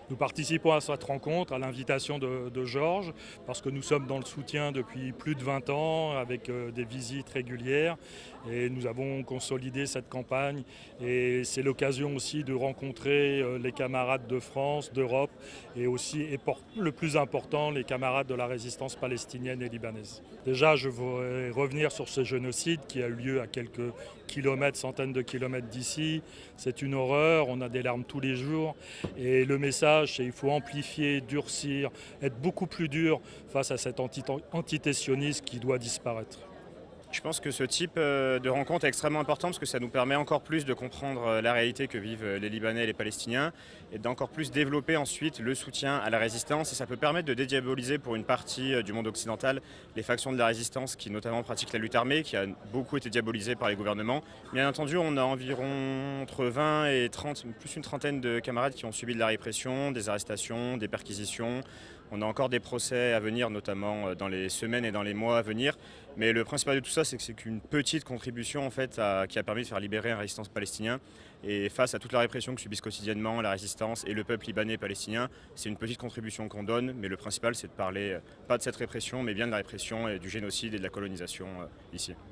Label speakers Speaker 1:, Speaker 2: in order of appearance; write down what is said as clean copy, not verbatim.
Speaker 1: Nous participons à cette rencontre à l'invitation de Georges, parce que nous sommes dans le soutien depuis plus de 20 ans, avec des visites régulières, et nous avons consolidé cette campagne. Et c'est l'occasion aussi de rencontrer les camarades de France, d'Europe, et aussi, et le plus important, les camarades de la résistance palestinienne et libanaise. Déjà, je voudrais revenir sur ce génocide qui a eu lieu à quelques kilomètres, centaines de kilomètres d'ici. C'est une horreur, on a des larmes tous les jours, et le message, c'est qu'il faut amplifier, durcir, être beaucoup plus dur face à cet antitétionnisme qui doit disparaître.
Speaker 2: Je pense que ce type de rencontre est extrêmement important parce que ça nous permet encore plus de comprendre la réalité que vivent les Libanais et les Palestiniens et d'encore plus développer ensuite le soutien à la résistance. Et ça peut permettre de dédiaboliser pour une partie du monde occidental les factions de la résistance qui notamment pratiquent la lutte armée, qui a beaucoup été diabolisée par les gouvernements. Bien entendu, on a environ entre 20 et 30, plus une trentaine de camarades qui ont subi de la répression, des arrestations, des perquisitions. On a encore des procès à venir, notamment dans les semaines et dans les mois à venir. Mais le principal de tout ça, c'est que c'est qu'une petite contribution en fait, qui a permis de faire libérer un résistant palestinien. Et face à toute la répression que subissent quotidiennement la résistance et le peuple libanais et palestinien, c'est une petite contribution qu'on donne. Mais le principal, c'est de parler pas de cette répression, mais bien de la répression et du génocide et de la colonisation ici.